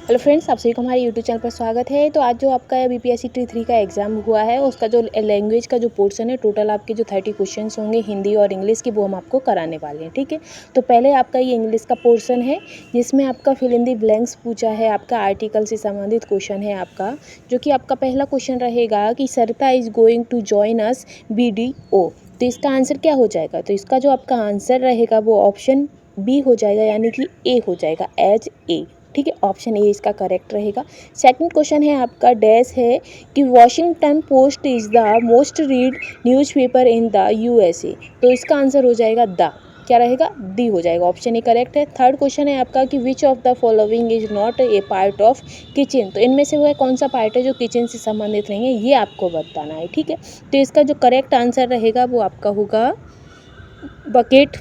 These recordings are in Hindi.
हेलो फ्रेंड्स, आप सभी को हमारे यूट्यूब चैनल पर स्वागत है। तो आज जो आपका बीपीएससी टी 3 का एग्जाम हुआ है, उसका जो लैंग्वेज का जो पोर्शन है, टोटल आपके जो 30 क्वेश्चंस होंगे हिंदी और इंग्लिश की, वो हम आपको कराने वाले हैं। ठीक है, तो पहले आपका ये इंग्लिश का पोर्शन है, जिसमें आपका फिल इन द ब्लैंक्स पूछा है। आपका आर्टिकल से संबंधित क्वेश्चन है आपका, जो कि आपका पहला क्वेश्चन रहेगा कि Sarita is going to join us BDO। तो इसका आंसर क्या हो जाएगा? तो इसका जो आपका आंसर रहेगा वो ऑप्शन बी हो जाएगा, यानी कि ए हो जाएगा, एज ए। ठीक है, ऑप्शन ए इसका करेक्ट रहेगा। सेकंड क्वेश्चन है आपका, डैश है कि Washington post is the most read newspaper in the USA। तो इसका आंसर हो जाएगा द, क्या रहेगा? डी हो जाएगा, ऑप्शन ए करेक्ट है। थर्ड क्वेश्चन है आपका कि which of the following is not a part of kitchen. तो इनमें से वह कौन सा पार्ट है जो किचन से संबंधित नहीं है, ये आपको बताना है। ठीक है, तो इसका जो करेक्ट आंसर रहेगा वो आपका होगा बकेट,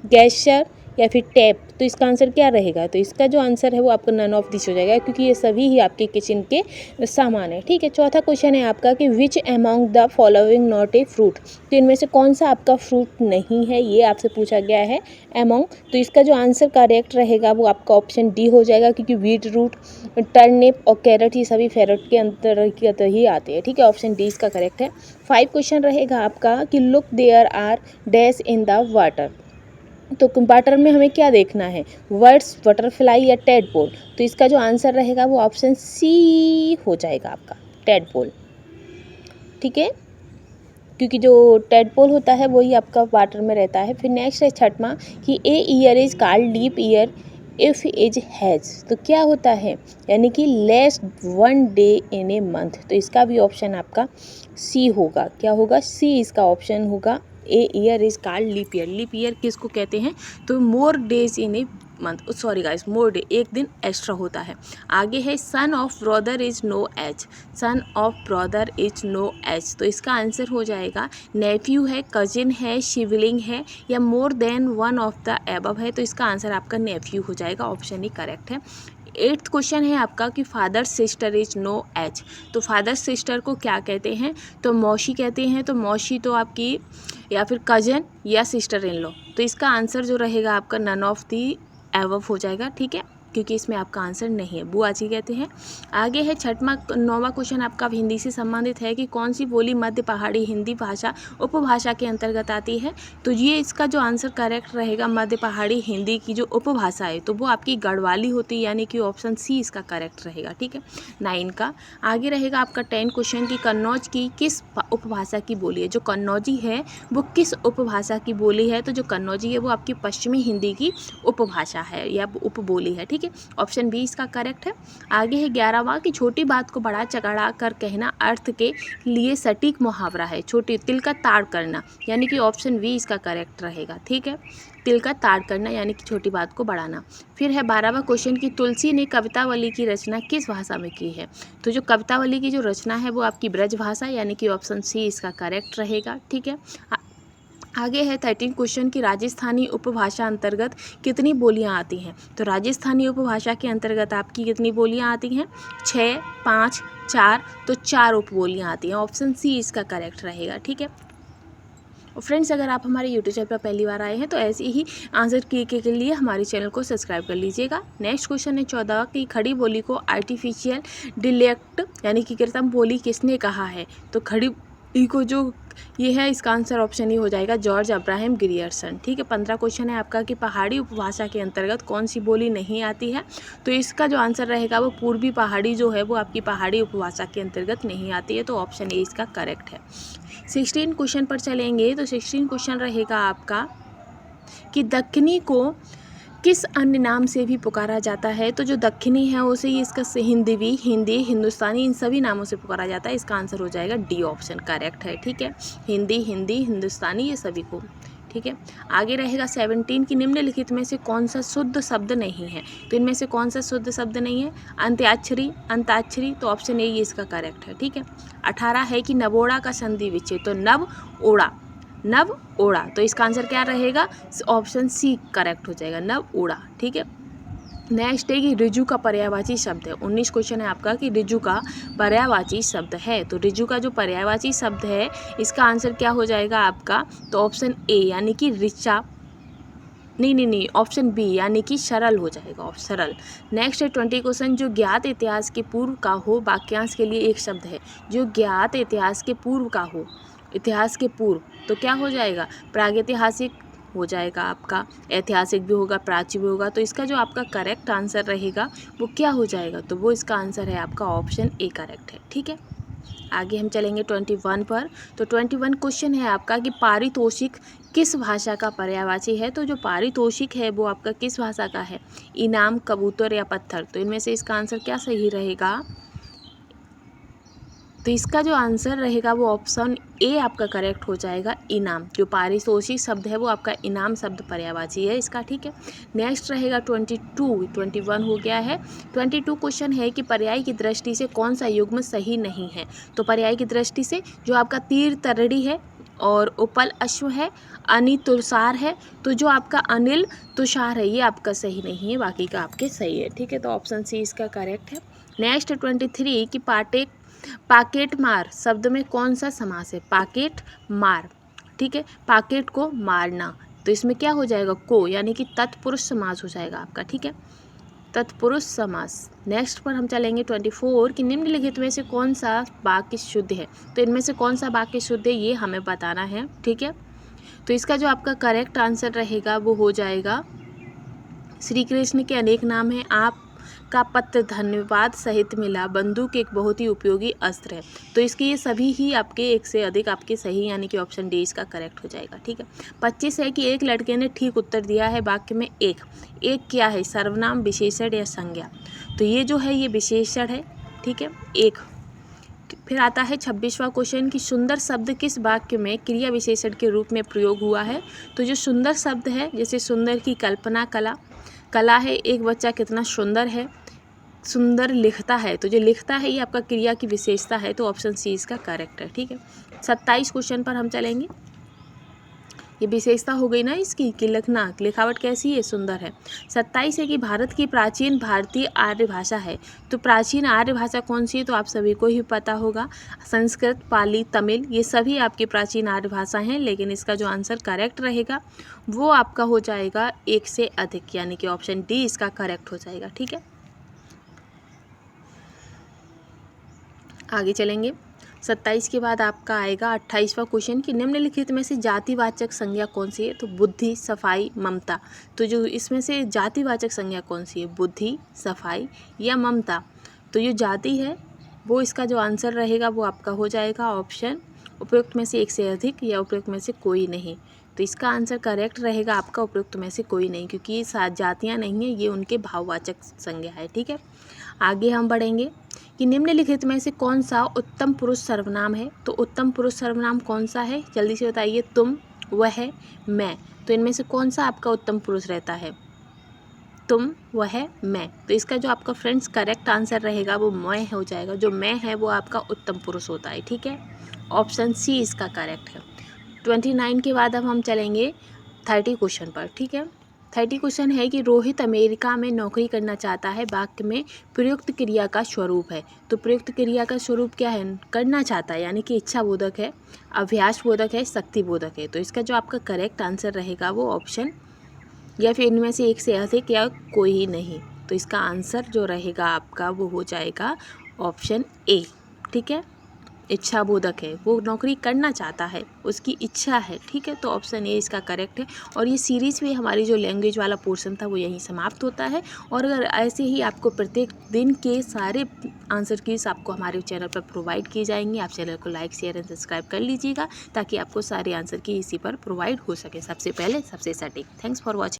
गैसर या फिर टैप। तो इसका आंसर क्या रहेगा? तो इसका जो आंसर है वो आपका नन ऑफ दिस हो जाएगा, क्योंकि ये सभी ही आपके किचन के सामान है। ठीक है, चौथा क्वेश्चन है आपका कि which among the following not a fruit. तो इनमें से कौन सा आपका फ्रूट नहीं है, ये आपसे पूछा गया है, अमॉन्ग। तो इसका जो आंसर करेक्ट रहेगा वो आपका ऑप्शन डी हो जाएगा, क्योंकि बीट रूट, टर्निप और कैरेट ये सभी फैरट के अंतर्गत ही आते हैं। ठीक है, ऑप्शन डी इसका करेक्ट है। 5 क्वेश्चन रहेगा आपका कि look there are dash in the water. तो वाटर में हमें क्या देखना है? वर्ड्स, बटरफ्लाई या टेडपोल। तो इसका जो आंसर रहेगा वो ऑप्शन सी हो जाएगा आपका, टेडपोल। ठीक है, क्योंकि जो टेडपोल होता है वही आपका वाटर में रहता है। फिर नेक्स्ट है छठवां कि a year is called leap year if is has. तो क्या होता है? यानी कि less 1 day in a month. तो इसका भी ऑप्शन आपका सी होगा, क्या होगा? सी इसका ऑप्शन होगा। A year is called leap year. Leap year किसको कहते हैं? तो more days in a month, sorry guys, more day, एक दिन एक्स्ट्रा होता है। आगे है son of brother is no age. Son of brother is no age. तो इसका आंसर हो जाएगा नेफ्यू है, कजिन है, शिवलिंग है या more than one of the above है। तो इसका आंसर आपका नेफ्यू हो जाएगा, ऑप्शन ही करेक्ट है। 8th क्वेश्चन है आपका कि father sister is no age. तो फादर सिस्टर को क्या कहते हैं? तो मौसी कहते हैं। तो मौसी तो आपकी या फिर कजन या सिस्टर इन लॉ। तो इसका आंसर जो रहेगा आपका नन ऑफ दी एबव हो जाएगा। ठीक है, क्योंकि इसमें आपका आंसर नहीं है, बुआ जी कहते हैं। आगे है 9वां क्वेश्चन आपका हिंदी से संबंधित है कि कौन सी बोली मध्य पहाड़ी हिंदी भाषा उपभाषा के अंतर्गत आती है। तो ये इसका जो आंसर करेक्ट रहेगा, मध्य पहाड़ी हिंदी की जो उपभाषा है तो वो आपकी गढ़वाली होती है, यानी कि ऑप्शन सी इसका करेक्ट रहेगा। ठीक है, 9 का। आगे रहेगा आपका 10 क्वेश्चन की कन्नौज की किस उपभाषा की बोली है। जो कन्नौजी है वो किस उपभाषा की बोली है? तो जो कन्नौजी है वो आपकी पश्चिमी हिंदी की उपभाषा है या उपबोली है। ठीक है, ऑप्शन बी इसका करेक्ट है। आगे है 11वां कि छोटी बात को बड़ा चढ़ा कर कहना अर्थ के लिए सटीक मुहावरा है। छोटी तिल का ताड़ करना, यानी कि ऑप्शन बी इसका करेक्ट रहेगा। ठीक है, तिल का ताड़ करना यानी कि छोटी बात को बढ़ाना। फिर है 12वां क्वेश्चन कि तुलसी ने कवितावली की रचना किस भाषा में की है। तो जो कवितावली की जो रचना है वो आपकी ब्रज भाषा, यानी कि ऑप्शन सी इसका करेक्ट रहेगा। ठीक है, आगे है 13 क्वेश्चन की राजस्थानी उपभाषा अंतर्गत कितनी बोलियां आती हैं। तो राजस्थानी उपभाषा के अंतर्गत आपकी कितनी बोलियां आती हैं? 6, 5, 4। तो 4 उपबोलियां आती हैं, ऑप्शन सी इसका करेक्ट रहेगा। ठीक है, और फ्रेंड्स, अगर आप हमारे यूट्यूब चैनल पर पहली बार आए हैं तो ऐसे ही आंसर के लिए हमारे चैनल को सब्सक्राइब कर लीजिएगा। नेक्स्ट क्वेश्चन है 14 की खड़ी बोली को आर्टिफिशियल डिलेक्ट यानी कि कृत्रिम बोली किसने कहा है। तो खड़ी को जो ये है, इसका आंसर ऑप्शन ही हो जाएगा, जॉर्ज अब्राहम ग्रियर्सन। ठीक है, 15 क्वेश्चन है आपका कि पहाड़ी उपभाषा के अंतर्गत कौन सी बोली नहीं आती है। तो इसका जो आंसर रहेगा वो पूर्वी पहाड़ी जो है वो आपकी पहाड़ी उपभाषा के अंतर्गत नहीं आती है। तो ऑप्शन ए इसका करेक्ट है। 16 क्वेश्चन पर चलेंगे। तो 16 क्वेश्चन रहेगा आपका कि दक्खनी को किस अन्य नाम से भी पुकारा जाता है। तो जो दक्खनी है उसे इसका हिंदवी, हिंदी, हिंदुस्तानी इन सभी नामों से पुकारा जाता है। इसका आंसर हो जाएगा डी, ऑप्शन करेक्ट है। ठीक है, हिंदी, हिंदुस्तानी ये सभी को। ठीक है, आगे रहेगा 17 की निम्नलिखित में से कौन सा शुद्ध शब्द नहीं है। तो इनमें से कौन सा शुद्ध शब्द नहीं है? अंत्याक्षरी, अंताक्षरी। तो ऑप्शन ए ये इसका करेक्ट है। ठीक है, 18 है कि नवोड़ा का संधि विच्छेद। तो नव ओड़ा, नव ओड़ा। तो इसका आंसर क्या रहेगा? ऑप्शन सी करेक्ट हो जाएगा, नव ओड़ा। ठीक है, नेक्स्ट है कि ऋजु का पर्यायवाची शब्द है। 19 क्वेश्चन है आपका कि ऋजु का पर्यायवाची शब्द है। तो ऋजु का जो पर्यायवाची शब्द है इसका आंसर क्या हो जाएगा आपका? तो ऑप्शन ए यानी कि ऋचा। नहीं, ऑप्शन बी यानी कि सरल हो जाएगा, सरल। नेक्स्ट है 20 क्वेश्चन, जो ज्ञात इतिहास के पूर्व का हो, वाक्यांश के लिए एक शब्द है। जो ज्ञात इतिहास के पूर्व का हो, इतिहास के पूर्व, तो क्या हो जाएगा, प्रागैतिहासिक हो जाएगा आपका, ऐतिहासिक भी होगा, प्राची भी होगा। तो इसका जो आपका करेक्ट आंसर रहेगा वो क्या हो जाएगा, तो वो इसका आंसर है आपका ऑप्शन ए करेक्ट है, ठीक है। आगे हम चलेंगे 21 पर। तो 21 क्वेश्चन है आपका कि पारितोषिक किस भाषा का पर्यायवाची है। तो जो पारितोषिक है वो आपका किस भाषा का है, इनाम, कबूतर या पत्थर। तो इनमें से इसका आंसर क्या सही रहेगा, तो इसका जो आंसर रहेगा वो ऑप्शन ए आपका करेक्ट हो जाएगा, इनाम। जो पारितोषिक शब्द है वो आपका इनाम शब्द पर्यायवाची है इसका, ठीक है। नेक्स्ट रहेगा 21 हो गया है। 22 क्वेश्चन है कि पर्याय की दृष्टि से कौन सा युग्म सही नहीं है। तो पर्याय की दृष्टि से जो आपका तीर तरड़ी है और उपल अश्व है, अनि तुषार है, तो जो आपका अनिल तुषार है ये आपका सही नहीं है, बाकी का आपके सही है, ठीक है। तो ऑप्शन सी इसका करेक्ट है। नेक्स्ट 23 कि पाकेट मार शब्द में कौन सा समास है, पाकेट मार, ठीक है, पाकेट को मारना। तो इसमें क्या हो जाएगा, को यानी कि तत्पुरुष समास हो जाएगा आपका, ठीक है, तत्पुरुष समास। नेक्स्ट पर हम चलेंगे 24 कि निम्नलिखित में से कौन सा वाक्य शुद्ध है। तो इनमें से कौन सा वाक्य शुद्ध है ये हमें बताना है, ठीक है। तो इसका जो आपका करेक्ट आंसर रहेगा वो हो जाएगा, श्री कृष्ण के अनेक नाम हैं, आप का पत्र धन्यवाद सहित मिला, बंदूक एक बहुत ही उपयोगी अस्त्र है। तो इसके ये सभी ही आपके एक से अधिक आपके सही, यानी कि ऑप्शन डी इसका करेक्ट हो जाएगा, ठीक है। 25 है कि एक लड़के ने ठीक उत्तर दिया है, वाक्य में एक क्या है, सर्वनाम, विशेषण या संज्ञा। तो ये जो है ये विशेषण है, ठीक है, एक। फिर आता है 26वां क्वेश्चन कि सुंदर शब्द किस वाक्य में क्रिया विशेषण के रूप में प्रयोग हुआ है। तो जो सुंदर शब्द है, जैसे सुंदर की कल्पना, कला है, एक बच्चा कितना सुंदर है, सुंदर लिखता है, तो जो लिखता है ये आपका क्रिया की विशेषता है, तो ऑप्शन सी इसका करेक्ट है, ठीक है। 27 क्वेश्चन पर हम चलेंगे। ये विशेषता हो गई ना इसकी कि लिखना, लिखावट कैसी है, सुंदर है। 27 है कि भारत की प्राचीन भारतीय आर्य भाषा है। तो प्राचीन आर्य भाषा कौन सी है, तो आप सभी को ही पता होगा, संस्कृत, पाली, तमिल, ये सभी आपकी प्राचीन आर्य भाषा हैं। लेकिन इसका जो आंसर करेक्ट रहेगा वो आपका हो जाएगा एक से अधिक, यानी कि ऑप्शन डी इसका करेक्ट हो जाएगा, ठीक है। आगे चलेंगे। 27 के बाद आपका आएगा 28वां क्वेश्चन कि निम्नलिखित में से जातिवाचक संज्ञा कौन सी है। तो बुद्धि, सफाई, ममता। तो जो इसमें से जातिवाचक संज्ञा कौन सी है, बुद्धि, सफाई या ममता। तो जो जाति है वो इसका जो आंसर रहेगा वो आपका हो जाएगा ऑप्शन उपयुक्त में से एक से अधिक या उपयुक्त में से कोई नहीं। तो इसका आंसर करेक्ट रहेगा आपका उपयुक्त में से कोई नहीं, क्योंकि ये सात जातियाँ नहीं हैं, ये उनके भाववाचक संज्ञा है, ठीक है। आगे हम बढ़ेंगे कि निम्नलिखित में से कौन सा उत्तम पुरुष सर्वनाम है। तो उत्तम पुरुष सर्वनाम कौन सा है, जल्दी से बताइए, तुम, वह, मैं। तो इनमें से कौन सा आपका उत्तम पुरुष रहता है, तुम, वह, मैं। तो इसका जो आपका फ्रेंड्स करेक्ट आंसर रहेगा वो मैं हो जाएगा, जो मैं है वो आपका उत्तम पुरुष होता है, ठीक है। ऑप्शन सी इसका करेक्ट है। 29 के बाद अब हम चलेंगे 30 क्वेश्चन पर, ठीक है। 30 क्वेश्चन है कि रोहित अमेरिका में नौकरी करना चाहता है, वाक्य में प्रयुक्त क्रिया का स्वरूप है। तो प्रयुक्त क्रिया का स्वरूप क्या है, करना चाहता है, यानी कि इच्छा बोधक है, अभ्यास बोधक है, शक्ति बोधक है। तो इसका जो आपका करेक्ट आंसर रहेगा वो ऑप्शन या फिर इनमें से एक से अधिक या कोई ही नहीं। तो इसका आंसर जो रहेगा आपका वो हो जाएगा ऑप्शन ए, ठीक है। इच्छा बोधक है, वो नौकरी करना चाहता है, उसकी इच्छा है, ठीक है। तो ऑप्शन ए इसका करेक्ट है। और ये सीरीज़ में हमारी जो लैंग्वेज वाला पोर्शन था वो यहीं समाप्त होता है। और अगर ऐसे ही आपको प्रत्येक दिन के सारे आंसर कीज आपको हमारे चैनल पर प्रोवाइड किए जाएंगे, आप चैनल को लाइक, शेयर एंड सब्सक्राइब कर लीजिएगा, ताकि आपको सारे आंसर की इसी पर प्रोवाइड हो सके, सबसे पहले सबसे सटीक। Thanks for watching.